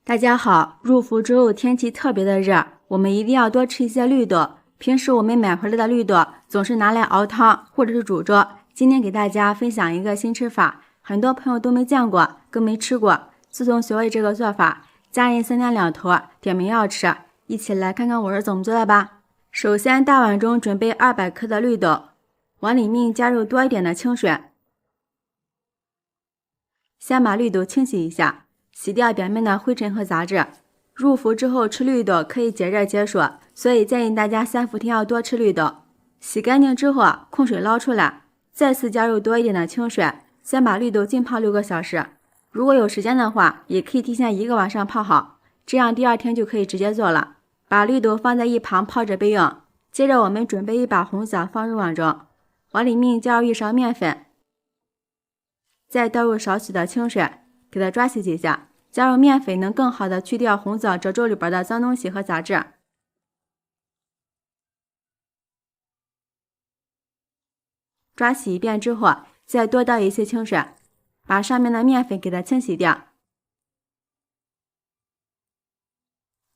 大家好，入伏之后天气特别的热，我们一定要多吃一些绿豆。平时我们买回来的绿豆总是拿来熬汤或者是煮粥。今天给大家分享一个新吃法，很多朋友都没见过，更没吃过。自从学会这个做法，家人3天2头点名要吃。一起来看看我是怎么做的吧。首先，大碗中准备200克的绿豆，往里面加入多一点的清水。先把绿豆清洗一下，洗掉表面的灰尘和杂质。入伏之后吃绿豆可以解热解暑，所以建议大家3伏天要多吃绿豆。洗干净之后，控水捞出来，再次加入多一点的清水，先把绿豆浸泡6个小时。如果有时间的话，也可以提前1个晚上泡好，这样第2天就可以直接做了。把绿豆放在一旁泡着备用。接着我们准备一把红枣放入碗中，往里面加入1勺面粉，再倒入少许的清水，给它抓洗几下。加入面粉能更好的去掉红枣褶皱里边的脏东西和杂质。抓洗一遍之后，再多倒一些清水，把上面的面粉给它清洗掉。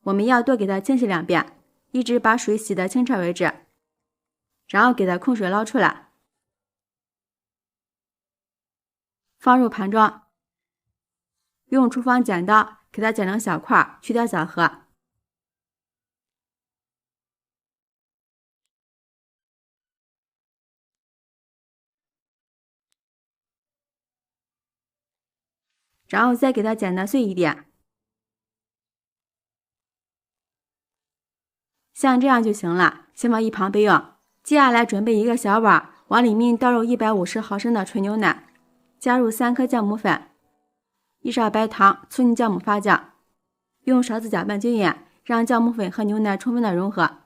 我们要多给它清洗2遍，一直把水洗得清澈为止。然后给它控水捞出来，放入盘中，用厨房剪刀给它剪成小块，去掉小核。然后再给它剪得碎一点，像这样就行了，先放一旁备用。接下来准备一个小碗，往里面倒入150毫升的纯牛奶，加入3颗酵母粉，1勺白糖，促进酵母发酵，用勺子搅拌均匀，让酵母粉和牛奶充分的融合。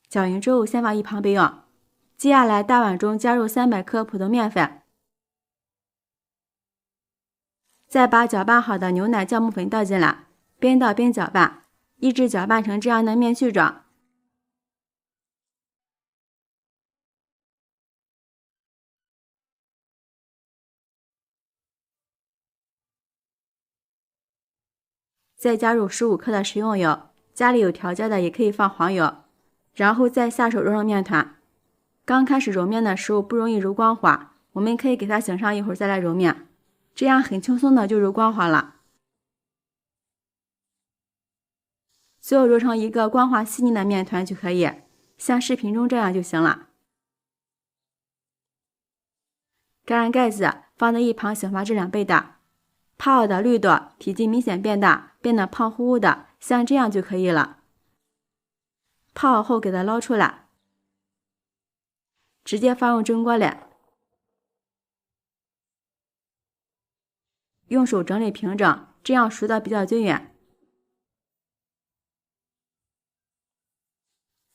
搅匀之后先放一旁备用。接下来大碗中加入300克普通面粉，再把搅拌好的牛奶酵母粉倒进来，边倒边搅拌，一直搅拌成这样的面絮状。再加入15克的食用油，家里有调节的也可以放黄油，然后再下手揉成面团。刚开始揉面的时候不容易揉光滑，我们可以给它醒上一会儿再来揉面，这样很轻松的就揉光滑了。最后揉成一个光滑细腻的面团就可以，像视频中这样就行了。盖上盖子，放在一旁醒发至2倍大。泡好的绿豆体积明显变大，变得胖乎乎的，像这样就可以了。泡好后给它捞出来，直接放入蒸锅里，用手整理平整，这样熟的比较均匀。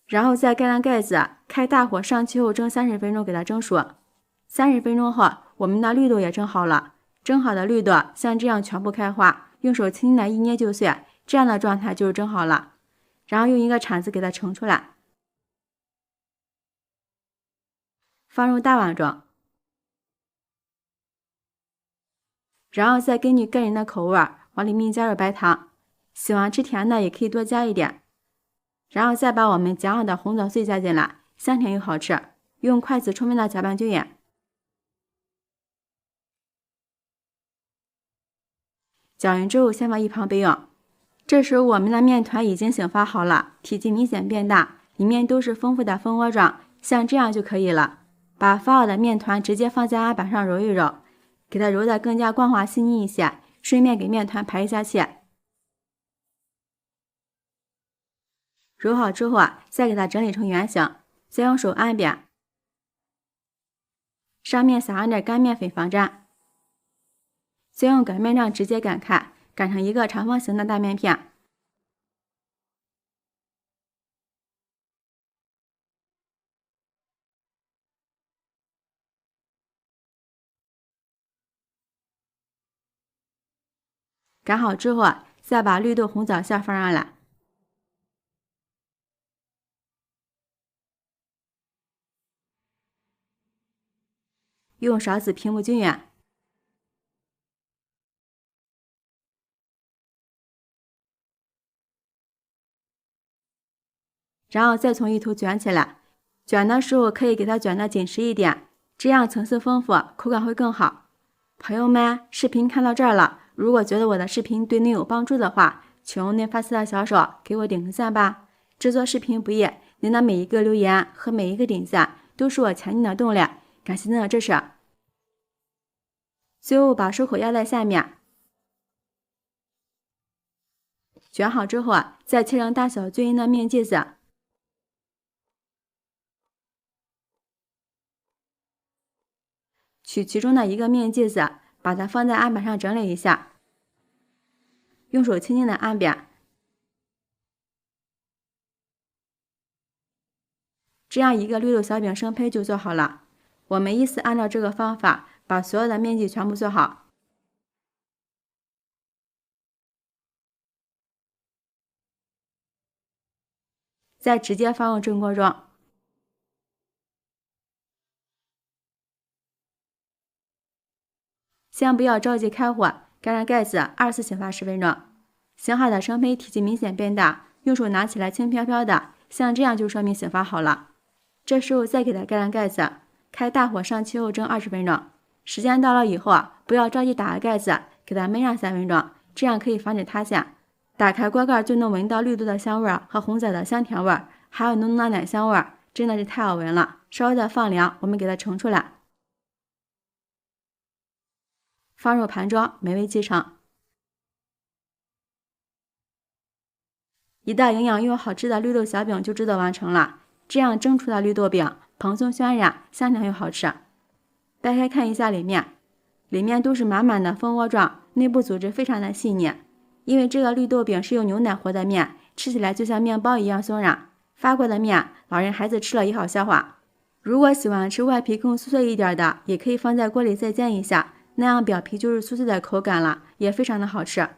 然后再盖上盖子，开大火上气后蒸30分钟，给它蒸熟。30分钟后，我们的绿豆也蒸好了。蒸好的绿豆像这样全部开花，用手轻轻的一捏就碎，这样的状态就是蒸好了。然后用一个铲子给它盛出来，放入大碗中。然后再根据个人的口味往里面加入白糖，喜欢吃甜的也可以多加一点。然后再把我们剪好的红枣碎加进来，香甜又好吃。用筷子充分的搅拌均匀。搅匀之后先放一旁备用。这时候我们的面团已经醒发好了，体积明显变大，里面都是丰富的蜂窝状，像这样就可以了。把发好的面团直接放在案板上揉一揉，给它揉得更加光滑细腻一些，顺便给面团排一下气。揉好之后再给它整理成圆形，再用手按扁，上面撒上点干面粉防粘，再用擀面杖直接擀开，擀成一个长方形的大面片。擀好之后再把绿豆红枣馅放上来，用勺子平不均匀，然后再从一头卷起来。卷的时候可以给它卷得紧实一点，这样层次丰富，口感会更好。朋友们，视频看到这儿了，如果觉得我的视频对您有帮助的话，请用您发丝的小手给我点个赞吧。制作视频不易，您的每一个留言和每一个点赞都是我前进的动力，感谢您的支持。最后把收口压在下面，卷好之后再切成大小均匀的面剂子。取其中的一个面剂子，把它放在案板上整理一下，用手轻轻的按扁，这样一个绿豆小饼生胚就做好了。我们依次按照这个方法把所有的面剂全部做好，再直接放入蒸锅中。先不要着急开火，盖上盖子，2次醒发10分钟。醒好的生胚体积明显变大，用手拿起来轻飘飘的，像这样就说明醒发好了。这时候再给它盖上盖子，开大火上气后蒸20分钟。时间到了以后不要着急打开盖子，给它焖上3分钟，这样可以防止塌陷。打开锅盖就能闻到绿豆的香味和红枣的香甜味，还有浓浓的奶香味，真的是太好闻了。稍微的放凉，我们给它盛出来。放入盘装，美味继承。一道营养又好吃的绿豆小饼就制作完成了。这样蒸出的绿豆饼蓬松渲染，香甜又好吃。掰开看一下里面都是满满的蜂窝状，内部组织非常的细腻。因为这个绿豆饼是用牛奶和的面，吃起来就像面包一样松软。发过的面，老人孩子吃了也好消化。如果喜欢吃外皮更酥脆一点的，也可以放在锅里再煎一下。那样表皮就是酥脆的口感了，也非常的好吃。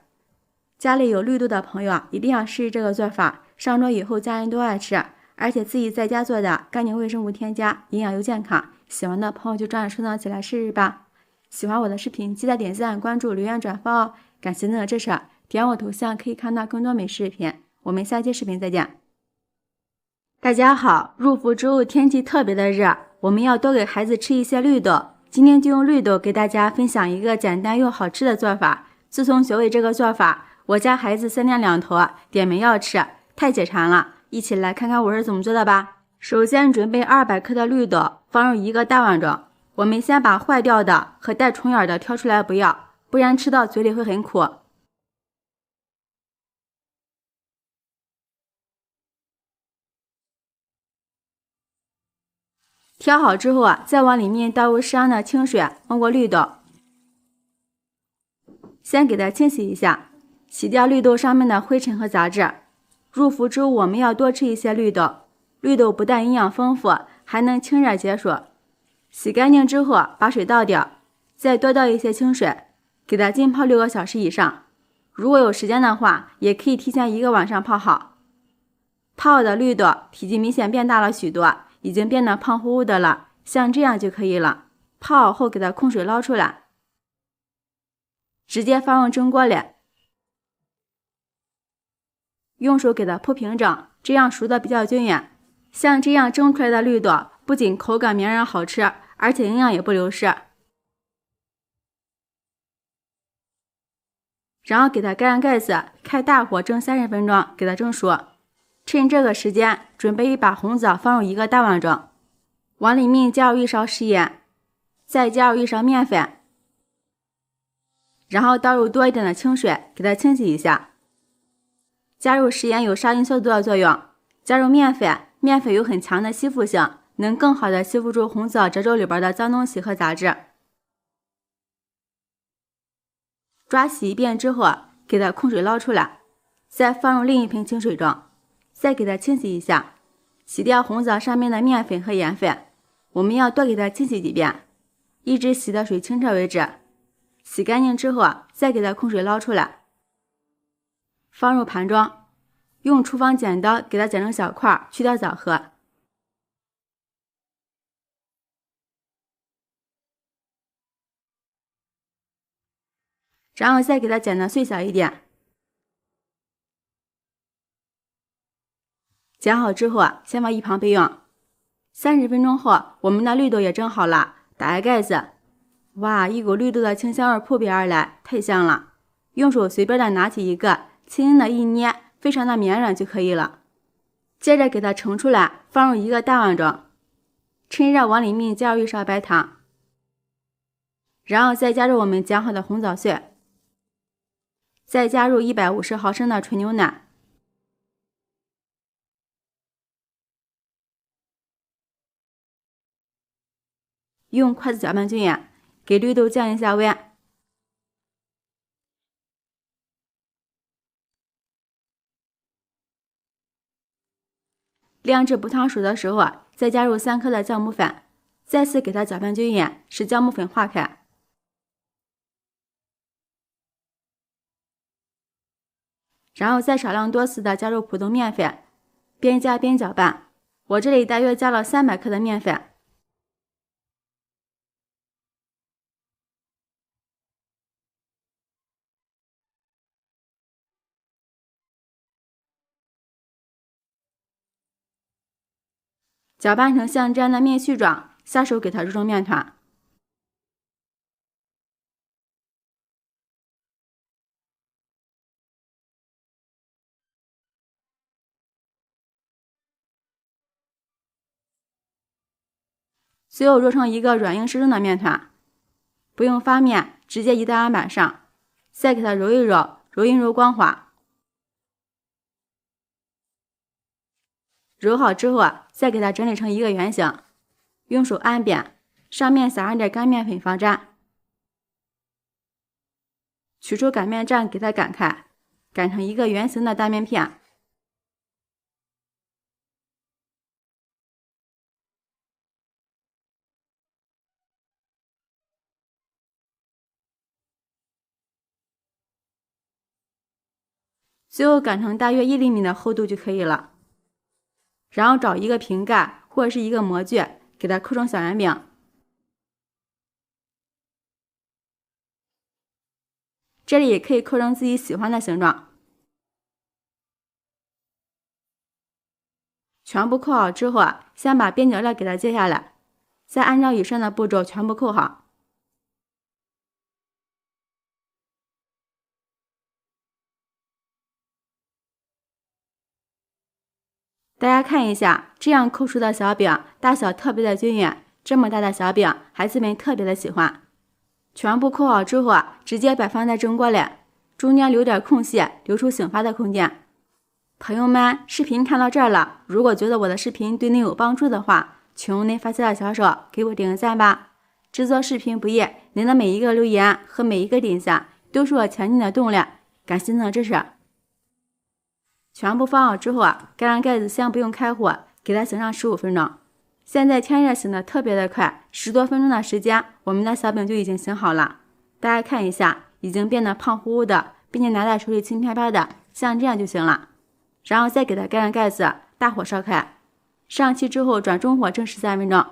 家里有绿豆的朋友一定要试试这个做法，上桌以后家人都爱吃，而且自己在家做的干净卫生无添加，营养又健康。喜欢的朋友就抓紧收藏起来试试吧。喜欢我的视频记得点赞、关注、留言、转发哦，感谢您的支持。点我头像可以看到更多美食视频，我们下期视频再见。大家好，入伏之后天气特别的热，我们要多给孩子吃一些绿豆。今天就用绿豆给大家分享一个简单又好吃的做法。自从学会这个做法，我家孩子3天2头点名要吃，太解馋了。一起来看看我是怎么做的吧。首先准备200克的绿豆，放入一个大碗中。我们先把坏掉的和带虫眼的挑出来不要，不然吃到嘴里会很苦。挑好之后再往里面倒入适量的清水，没过绿豆。先给它清洗一下，洗掉绿豆上面的灰尘和杂质。入伏之后我们要多吃一些绿豆，绿豆不但营养丰富，还能清热解暑。洗干净之后把水倒掉，再多倒一些清水，给它浸泡6个小时以上。如果有时间的话，也可以提前1个晚上泡好。泡好的绿豆体积明显变大了许多，已经变得胖乎乎的了，像这样就可以了。泡好后给它控水捞出来，直接放入蒸锅里，用手给它铺平整，这样熟的比较均匀。像这样蒸出来的绿豆不仅口感绵软好吃，而且营养也不流失。然后给它盖上盖子，开大火蒸30分钟，给它蒸熟。趁这个时间，准备一把红枣放入一个大碗中，往里面加入1勺食盐，再加入1勺面粉，然后倒入多一点的清水，给它清洗一下。加入食盐有杀菌消毒的作用，加入面粉，面粉有很强的吸附性，能更好的吸附住红枣褶皱里边的脏东西和杂质。抓洗一遍之后，给它控水捞出来，再放入另一盆清水中，再给它清洗一下，洗掉红枣上面的面粉和盐分。我们要多给它清洗几遍，一直洗的水清澈为止。洗干净之后，再给它控水捞出来，放入盘装，用厨房剪刀给它剪成小块，去掉枣核。然后再给它剪得碎小一点。剪好之后先放一旁备用。30分钟后，我们的绿豆也蒸好了，打开盖子，哇，一股绿豆的清香味扑鼻而来，太香了。用手随便的拿起一个，轻轻的一捏，非常的绵软就可以了。接着给它盛出来，放入一个大碗中，趁热往里面加入1勺白糖，然后再加入我们剪好的红枣碎，再加入150毫升的纯牛奶，用筷子搅拌均匀，给绿豆降一下温。晾至不烫手的时候，再加入3克的酵母粉，再次给它搅拌均匀，使酵母粉化开。然后再少量多次的加入普通面粉，边加边搅拌。我这里大约加了300克的面粉。搅拌成像这样的面絮状，下手给它揉成面团。最后揉成一个软硬适中的面团，不用发面，直接移到案板上，再给它揉一揉，揉匀揉光滑。揉好之后，再给它整理成一个圆形，用手按扁，上面撒上点干面粉防粘。取出擀面杖，给它擀开，擀成一个圆形的大面片。最后擀成大约1厘米的厚度就可以了。然后找一个瓶盖或者是一个模具，给它扣成小圆饼。这里也可以扣成自己喜欢的形状。全部扣好之后，先把边角料给它揭下来，再按照以上的步骤全部扣好。大家看一下，这样扣出的小饼大小特别的均匀，这么大的小饼，孩子们特别的喜欢。全部扣好之后，直接摆放在蒸锅里，中间留点空隙，留出醒发的空间。朋友们，视频看到这儿了，如果觉得我的视频对您有帮助的话，请用您发财的小手给我点个赞吧。制作视频不易，您的每一个留言和每一个点赞都是我前进的动力，感谢您的支持。全部放好之后，盖上盖子，先不用开火，给它醒上15分钟。现在天热醒的特别的快，10多分钟的时间，我们的小饼就已经醒好了。大家看一下，已经变得胖乎乎的，并且拿在手里轻飘飘的，像这样就行了。然后再给它盖上盖子，大火烧开，上气之后转中火蒸13分钟。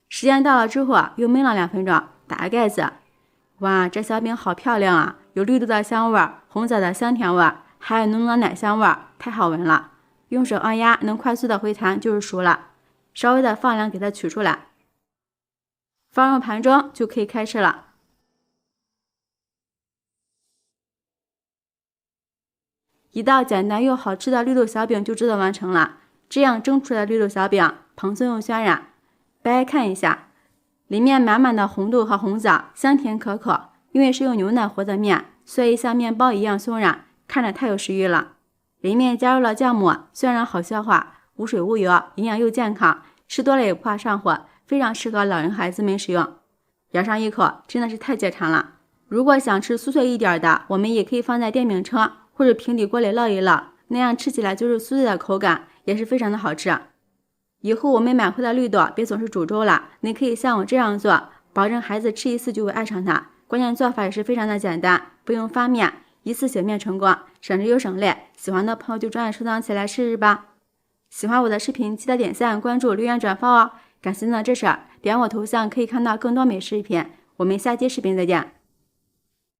时间到了之后，又焖了2分钟，打开盖子。哇，这小饼好漂亮啊，有绿豆的香味，红枣的香甜味，还有浓浓的奶香味，太好闻了。用手按压能快速的回弹就是熟了，稍微的放凉给它取出来，放入盘中就可以开吃了。一道简单又好吃的绿豆小饼就制作完成了。这样蒸出来的绿豆小饼蓬松又渲染，大家看一下，里面满满的红豆和红枣，香甜可口。因为是用牛奶和的面，所以像面包一样松软，看着太有食欲了。里面加入了酵母，虽然好消化，无水无油，营养又健康，吃多了也不怕上火，非常适合老人孩子们食用。咬上一口真的是太解馋了。如果想吃酥脆一点的，我们也可以放在电饼铛或者平底锅里烙一烙，那样吃起来就是酥脆的口感，也是非常的好吃。以后我们买回来绿豆别总是煮粥了，你可以像我这样做，保证孩子吃一次就会爱上它。关键做法也是非常的简单，不用发面，一次醒面成功，省时又省力。喜欢的朋友就抓紧收藏起来试试吧。喜欢我的视频，记得点赞、关注、留言、转发哦！感谢您的支持，点我头像可以看到更多美食视频。我们下期视频再见。